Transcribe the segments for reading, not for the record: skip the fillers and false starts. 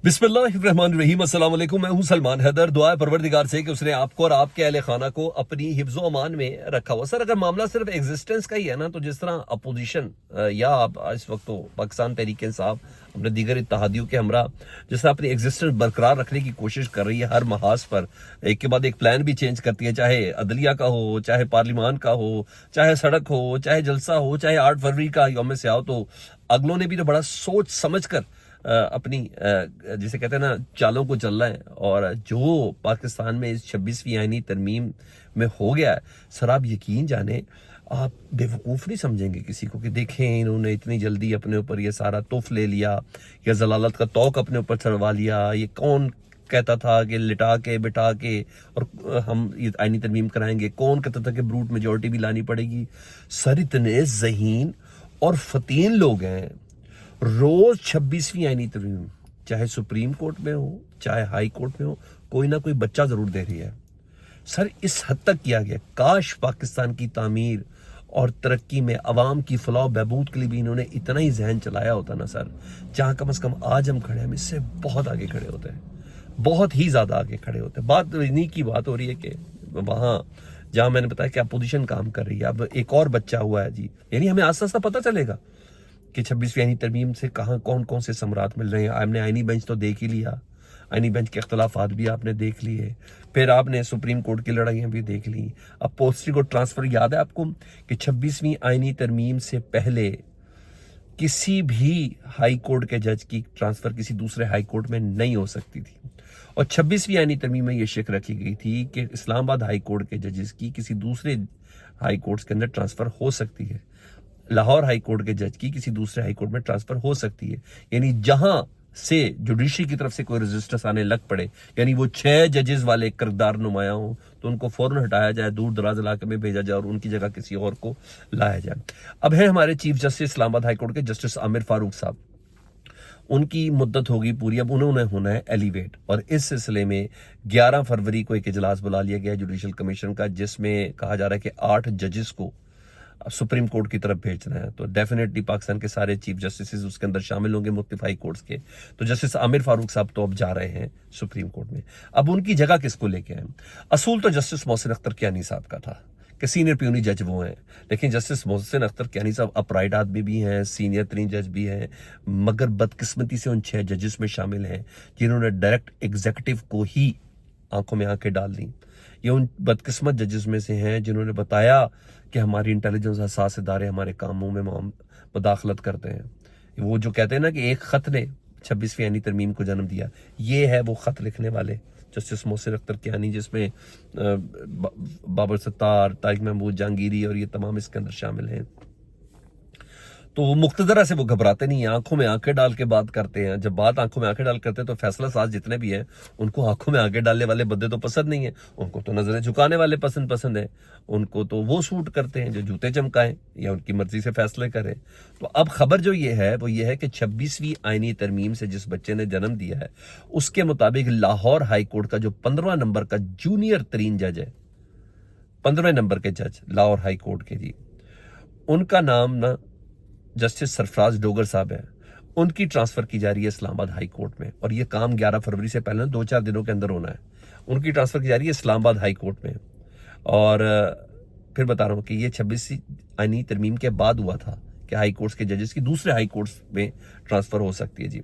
बिस्मिल्लाहिर्रहमानिर्रहीम, अस्सलाम वालेकुम। मैं हूं सलमान हैदर। दुआ है परवरदिगार से कि उसने आपको और आपके अहले खाना को अपनी हिफ्ज़ो अमान में रखा हुआ। सर, अगर मामला सिर्फ एग्जिस्टेंस का ही है ना, तो जिस तरह अपोजिशन या आप इस वक्त तो पाकिस्तान तहरीक इंसाफ अपने दीगर इत्तेहादियों के हमरा जिस तरह अपनी एग्जिस्टेंस बरकरार रखने की कोशिश कर रही है, हर महाज पर एक के बाद एक प्लान भी चेंज करती है, चाहे अदलिया का हो, चाहे पार्लिमान का हो, चाहे सड़क हो, चाहे जलसा हो, चाहे 8 फरवरी का यौम सियाह, तो अगलों ने भी तो बड़ा सोच समझ कर अपनी जिसे कहते हैं ना चालों को चल रहा है। और जो पाकिस्तान में इस 26वीं आईनी तरमीम में हो गया है, सर आप यकीन जाने, आप बेवकूफ़ नहीं समझेंगे किसी को कि देखें इन्होंने इतनी जल्दी अपने ऊपर ये सारा तोहफ ले लिया या जलालत का तौक अपने ऊपर चढ़वा लिया। ये कौन कहता था कि लिटा के बिठा के और हम ये आईनी तरमीम कराएंगे? कौन कहता था कि ब्रूट मेजोरिटी भी लानी पड़ेगी? सर, इतने ज़हीन और फतीन लोग हैं। रोज 26वीं आईनी तरमीम, चाहे सुप्रीम कोर्ट में हो चाहे हाई कोर्ट में हो, कोई ना कोई बच्चा जरूर दे रही है। सर, इस हद तक किया गया, काश पाकिस्तान की तामीर और तरक्की में अवाम की फलाह बहबूद के लिए भी इन्होंने इतना ही जहन चलाया होता ना सर, जहां कम से कम आज हम खड़े हैं, हम इससे बहुत आगे खड़े होते हैं, बहुत ही ज्यादा आगे खड़े होते हैं। बात इन्हीं की बात हो रही है कि वहां जहां मैंने बताया कि अपोजिशन काम कर रही है, अब एक और बच्चा हुआ है जी। यानी हमें आस्ता आस्ता पता चलेगा कि 26वीं आईनी तरमीम से कहाँ कौन कौन से समरात मिल रहे हैं। आपने आईनी बेंच तो देख ही लिया, आईनी बेंच के अख्तलाफात भी आपने देख लिए, फिर आपने सुप्रीम कोर्ट की लड़ाइयाँ भी देख ली। अब पोस्टरी को ट्रांसफर याद है आपको कि 26वीं आईनी तरमीम से पहले किसी भी हाई कोर्ट के जज की ट्रांसफर किसी दूसरे हाई कोर्ट में नहीं हो सकती थी। और 26वीं आईनी तरमीम में यह शिक रखी गई थी कि इस्लामाबाद हाई कोर्ट के जजेस की किसी दूसरे हाई कोर्ट्स के अंदर ट्रांसफर हो सकती है, लाहौर हाई कोर्ट के जज की किसी दूसरे हाई कोर्ट में ट्रांसफर हो सकती है। यानी जहां से जुडिशरी की तरफ से कोई रजिस्टर्स आने लग पड़े, यानी वो 6 जजेस वाले किरदार नुमाया हो, तो उनको फौरन हटाया जाए, दूर दराज इलाके में भेजा जाए और उनकी जगह किसी और को लाया जाए। अब है हमारे chief justice Islamabad high court के जस्टिस आमिर फारूक साहब, उनकी मुद्दत होगी पूरी, अब उन्होंने होना है एलिवेट। और इस सिलसिले में 11 फरवरी को एक इजलास बुला लिया गया जुडिशल कमीशन का, जिसमें कहा जा रहा है कि 8 जजेस को सुप्रीम कोर्ट की तरफ भेजना है। तो डेफिनेटली पाकिस्तान के सारे चीफ जस्टिस उसके अंदर शामिल होंगे, मुख्तलिफ हाई कोर्ट्स के। तो जस्टिस आमिर फारूक साहब तो अब जा रहे हैं सुप्रीम कोर्ट में। अब उनकी जगह किसको लेके आए? असूल तो जस्टिस मोहसिन अख्तर कियानी साहब का था कि सीनियर प्यूनी जज वो हैं, लेकिन जस्टिस मोहसिन अख्तर कियानी साहब अपराइट आदमी भी हैं, सीनियर तरीन जज भी हैं, मगर बदकिस्मती से उन 6 जजेस में शामिल हैं जिन्होंने डायरेक्ट एग्जीक्यूटिव को ही आंखों में आंखें डाल दी। ये उन बदकिस्मत जजेस में से हैं जिन्होंने बताया कि हमारी इंटेलिजेंस हसास इदारे हमारे कामों में मुदाखलत करते हैं। वो जो कहते हैं ना कि एक खत ने 26वीं आईनी तरमीम को जन्म दिया, ये है वो खत लिखने वाले जस्टिस मोहसिन अख्तर कियानी, जिसमें बाबर सत्तार, तारिक महमूद जहांगीरी और ये तमाम इसके अंदर शामिल हैं। तो वो मुख्तदरा से वो घबराते नहीं है, आंखों में आंखें डाल के बात करते हैं। जब बात आंखों में आंखें डाल करते हैं तो फैसला साज जितने भी हैं उनको आंखों में आंखें डालने वाले बंदे तो पसंद नहीं है, उनको तो नजरें झुकाने वाले पसंद है। उनको तो वो सूट करते हैं जो जूते चमकाएं या उनकी मर्जी से फैसले करें। तो अब खबर जो ये है वो ये है कि 26वीं आईनी तरमीम से जिस बच्चे ने जन्म दिया है, उसके मुताबिक लाहौर हाई कोर्ट का जो 15 नंबर का जूनियर तरीन जज है, 15वें नंबर के जज लाहौर हाई कोर्ट के जी, उनका नाम ना जस्टिस सरफराज डोगर साहब है। उनकी ट्रांसफर की जा रही है इस्लामाबाद हाई कोर्ट में, और ये काम 11 फरवरी से पहले 2-4 दिनों के अंदर होना है। उनकी ट्रांसफर की जा रही है इस्लामाबाद हाई कोर्ट में। और फिर बता रहा हूं कि ये 26वीं आईनी तरमीम के बाद हुआ था कि हाई कोर्ट्स के जजेस की दूसरे हाई कोर्ट्स में ट्रांसफर हो सकती है जी।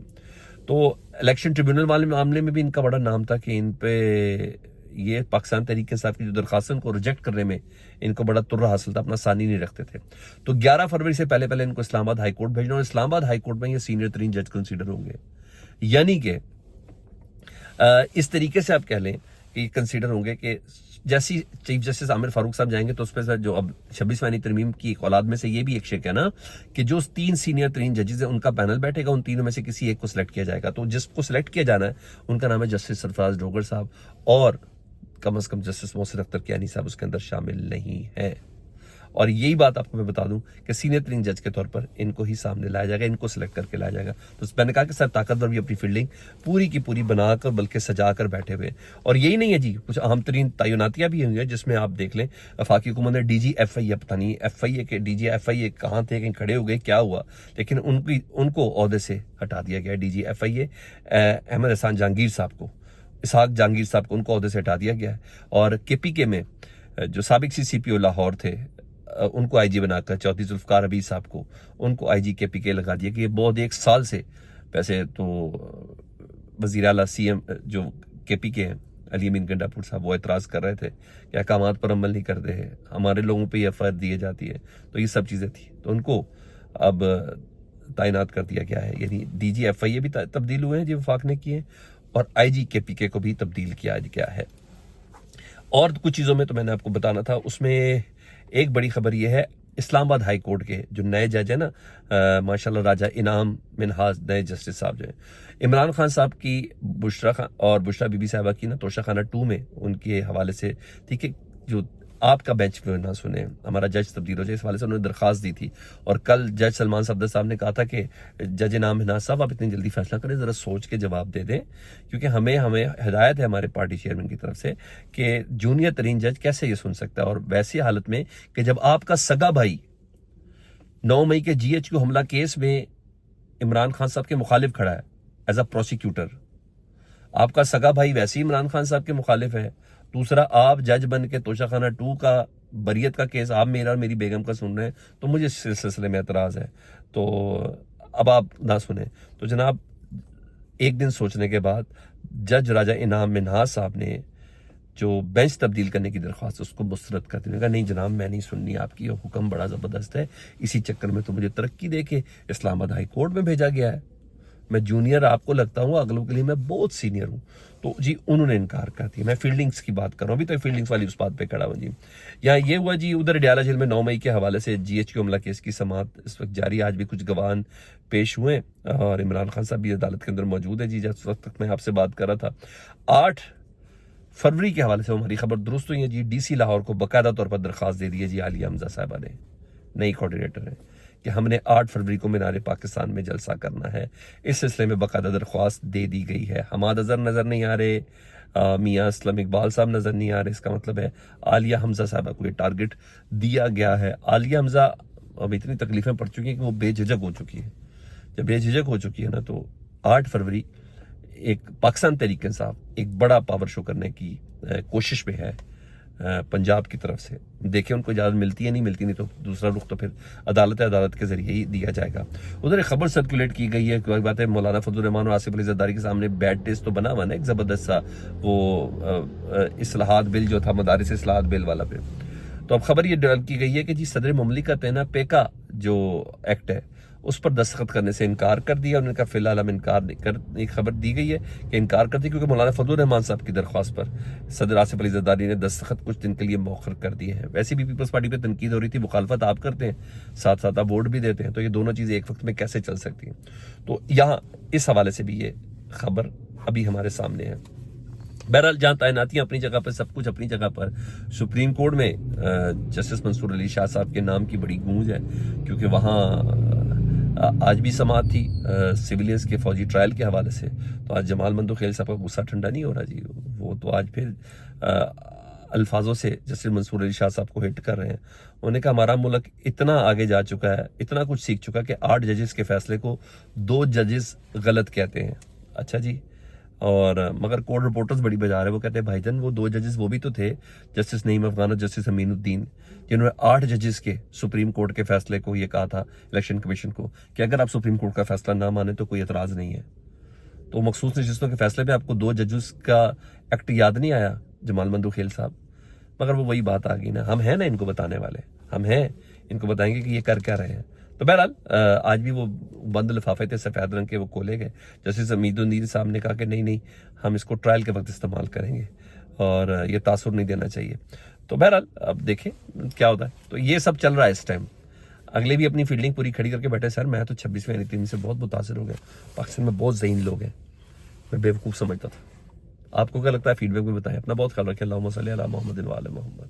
तो इलेक्शन ट्रिब्यूनल वाले मामले में भी इनका बड़ा नाम था कि इन पे ये पाकिस्तान तहरीक इंसाफ की जो दरखास्तन को रिजेक्ट करने में इनको बड़ा तुर्रा हासिल था, अपना सानी नहीं रखते थे। तो 11 फरवरी से पहले पहले इनको इस्लामाबाद हाई कोर्ट भेजना, और इस्लामाबाद हाई कोर्ट में ये सीनियर तरीन जज कंसीडर होंगे। यानी कि इस तरीके से आप कह लें कि कंसीडर होंगे कि जैसी चीफ जस्टिस आमिर फारूक साहब जाएंगे तो उस पर जो अब 26वीं आईनी तरमीम की औलाद में से ये भी एक शिक है ना कि जो 3 सीनियर तरीन जजेस हैं उनका पैनल बैठेगा, उन तीनों में से किसी एक को सिलेक्ट किया जाएगा। तो जिसको सिलेक्ट किया जाना है उनका नाम है जस्टिस सरफराज डोगर साहब, और कम से कम जस्टिस मोहसिन अख्तर कियानी साहब उसके अंदर शामिल नहीं है। और यही बात आपको मैं बता दूं कि सीनियर तरीन जज के तौर पर इनको ही सामने लाया जाएगा, इनको सिलेक्ट करके लाया जाएगा। तो मैंने कहा कि सर ताकतवर भी अपनी फील्डिंग पूरी की पूरी बनाकर बल्कि सजा कर बैठे हुए। और यही नहीं है जी, कुछ अहम तरीन तैनातियां भी हुई हैं, जिसमें आप देख लें वफाकी हुकूमत ने DG FIA, पता नहीं FIA के DG FIA कहाँ थे, कहीं खड़े हो गए, क्या हुआ, लेकिन उनको ओहदे से हटा दिया गया। DG FIA अहमद एहसान जहांगीर साहब को, इसहाक जहांगीर साहब को, उनको ओहदे से हटा दिया गया है। और KPK में जो साबिक CCPO लाहौर थे उनको IG बनाकर चौधरी जुल्फकार हबीब साहब को, उनको IG KPK लगा दिया कि ये बहुत 1 साल से, वैसे तो वज़ीर आला CM जो KPK हैं अली अमीन गंडापुर साहब, वो एतराज़ कर रहे थे कि अहकामात पर अमल नहीं करते हैं, हमारे लोगों पे FIR दिए जाती है, तो ये सब चीज़ें थी। तो उनको अब तैनात कर दिया गया है, यानी DG FIA भी तब्दील हुए हैं जो वफाक ने किए, और IG KPK को भी तब्दील किया गया है। और कुछ चीज़ों में तो मैंने आपको बताना था, उसमें एक बड़ी खबर ये है, इस्लामाबाद हाई कोर्ट के जो नए जज है ना, माशाल्लाह राजा इनाम मिनहाज नए जस्टिस साहब जो हैं, इमरान खान साहब की बुशरा खान और बुशरा बीबी साहिबा की ना तोशाखाना 2 में उनके हवाले से, ठीक है, जो आपका बेंच पे ना सुने, हमारा जज तब्दील हो जाए, इस हवाले से उन्होंने दरखास्त दी थी। और कल जज सलमान सफदर साहब ने कहा था कि जज इनाम मिनहाज साहब आप इतनी जल्दी फैसला करें, ज़रा सोच के जवाब दे दें, क्योंकि हमें हिदायत है हमारे पार्टी चेयरमैन की तरफ से कि जूनियर तरीन जज कैसे ये सुन सकता है, और वैसी हालत में कि जब आपका सगा भाई 9 मई के GHQ हमला केस में इमरान खान साहब के मुखालिफ खड़ा है एज अ प्रोसिक्यूटर, आपका सगा भाई वैसे ही इमरान खान साहब के मुखालिफ है, दूसरा आप जज बन के तोशाखाना 2 का बरियत का केस आप मेरा और मेरी बेगम का सुन रहे हैं, तो मुझे इस सिलसिले में एतराज़ है। तो अब आप ना सुने तो जनाब, एक दिन सोचने के बाद जज राजा इनाम मिनहाज साहब ने जो बेंच तब्दील करने की दरख्वास्त उसको मुस्तरद कर दी। कहा नहीं जनाब, मैं नहीं सुननी आपकी, हुक्म बड़ा ज़बरदस्त है, इसी चक्कर में तो मुझे तरक्की दे के इस्लामाबाद हाई कोर्ट में भेजा गया है, मैं जूनियर आपको लगता हूँ, अगलों के लिए मैं बहुत सीनियर हूँ। तो जी उन्होंने इनकार कर दिया। मैं फील्डिंग्स की बात कर रहा हूँ, अभी तो फील्डिंग्स वाली उस बात पे खड़ा हूँ जी। यहाँ ये हुआ जी, उधर डयाला जेल में 9 मई के हवाले से GHQ हमला केस की समाअत इस वक्त जारी। आज भी कुछ गवाह पेश हुए और इमरान खान साहब भी अदालत के अंदर मौजूद है जी। जिस वक्त तक मैं आपसे बात कर रहा था, 8 फरवरी के हवाले से हमारी खबर दुरुस्त हुई है जी। DC लाहौर को बाकायदा तौर पर दरख्वास्त दे दी है जी आलिया हमजा साहबा ने, नई कोऑर्डिनेटर है, कि हमने 8 फरवरी को मीनार पाकिस्तान में जलसा करना है। इस सिलसिले में बाकायदा दरख्वास्त दे दी गई है। हमाद अजहर नज़र नहीं आ रहे, मियाँ असलम इकबाल साहब नज़र नहीं आ रहे, इसका मतलब है आलिया हमजा साहबा को ये टारगेट दिया गया है। आलिया हमजा अब इतनी तकलीफ़ें पड़ चुकी हैं कि वो बेझिझक हो चुकी है। जब बेझिझक हो चुकी है ना, तो 8 फरवरी एक पाकिस्तान तहरीक इंसाफ एक बड़ा पावर शो करने की कोशिश में है पंजाब की तरफ से। देखें उनको इजाज़त मिलती है, नहीं मिलती, नहीं तो दूसरा रुख तो फिर अदालत के जरिए ही दिया जाएगा। उधर एक खबर सर्कुलेट की गई है, कोई बात है, मौलाना फजल रहमान और आसिफ अली जरदारी के सामने बैड टेस्ट तो बना हुआ ना एक ज़बरदस्त सा, वो इस्लाहात बिल जो था, मदारिस इस्लाहात बिल वाला पे। तो अब खबर ये डाल की गई है कि जी सदर मुमलिकत है ना, पेका जो एक्ट है उस पर दस्तखत करने से इनकार कर दिया। उन्होंने कहा फिलहाल हम इनकार नहीं कर, एक खबर दी गई है कि इनकार कर दी, क्योंकि मौलाना फजल रहमान साहब की दरख्वास्त पर सदर आसिफ अली जरदारी ने दस्तखत कुछ दिन के लिए मौखर कर दिए हैं। वैसे भी पीपल्स पार्टी पर तनकीद हो रही थी, मुखालफत आप करते हैं, साथ साथ आप वोट भी देते हैं, तो ये दोनों चीज़ें एक वक्त में कैसे चल सकती हैं। तो यहाँ इस हवाले से भी ये खबर अभी हमारे सामने है। बहरहाल जहाँ तैनातियाँ अपनी जगह पर, सब कुछ अपनी जगह पर, सुप्रीम कोर्ट में जस्टिस मंसूर अली शाह साहब के नाम की बड़ी गूंज है, क्योंकि वहाँ आज भी समाअत थी सिविलियंस के फौजी ट्रायल के हवाले से। तो आज जमाल मंदोखेल साहब का गुस्सा ठंडा नहीं हो रहा जी, वो तो आज फिर अल्फाजों से जस्टिस मंसूर अली शाह साहब को हिट कर रहे हैं। उन्होंने कहा हमारा मुल्क इतना आगे जा चुका है, इतना कुछ सीख चुका है कि 8 जजेस के फैसले को 2 जजेस गलत कहते हैं। अच्छा जी, और मगर कोर्ट रिपोर्टर्स बड़ी बजा रहे, वो कहते हैं भाईजान वो 2 जजेस वो भी तो थे, जस्टिस नईम अफगान और जस्टिस अमीनुद्दीन, जिन्होंने 8 जजेस के सुप्रीम कोर्ट के फैसले को ये कहा था इलेक्शन कमीशन को कि अगर आप सुप्रीम कोर्ट का फैसला ना माने तो कोई एतराज़ नहीं है। तो मखसूस नशिस्तों के फैसले में आपको 2 जजेस का एक्ट याद नहीं आया जमाल मंदोखेल साहब? मगर वो वही बात आ गई ना, हम हैं ना इनको बताने वाले, हम हैं, इनको बताएंगे कि ये कर क्या रहे हैं। तो बहरहाल आज भी वो बंद लिफाफे थे सफ़ेद रंग के, वो खोले गए। जस्टिस अमीनुद्दीन साहब ने कहा कि नहीं नहीं, हम इसको ट्रायल के वक्त इस्तेमाल करेंगे और ये तासुर नहीं देना चाहिए। तो बहरहाल अब देखें क्या होता है। तो ये सब चल रहा है इस टाइम। अगले भी अपनी फील्डिंग पूरी खड़ी करके बैठे। सर मैं तो 26वें यानी से बहुत मुतासर हो गया, पाकिस्तान में बहुत ज़हीन लोग हैं, मैं बेवकूफ़ समझता था। आपको क्या लगता है? फीडबैक में बताएं। अपना बहुत ख्याल रखें। अल्लाहुम्मा सल्ली अला मुहम्मद व आले मुहम्मद।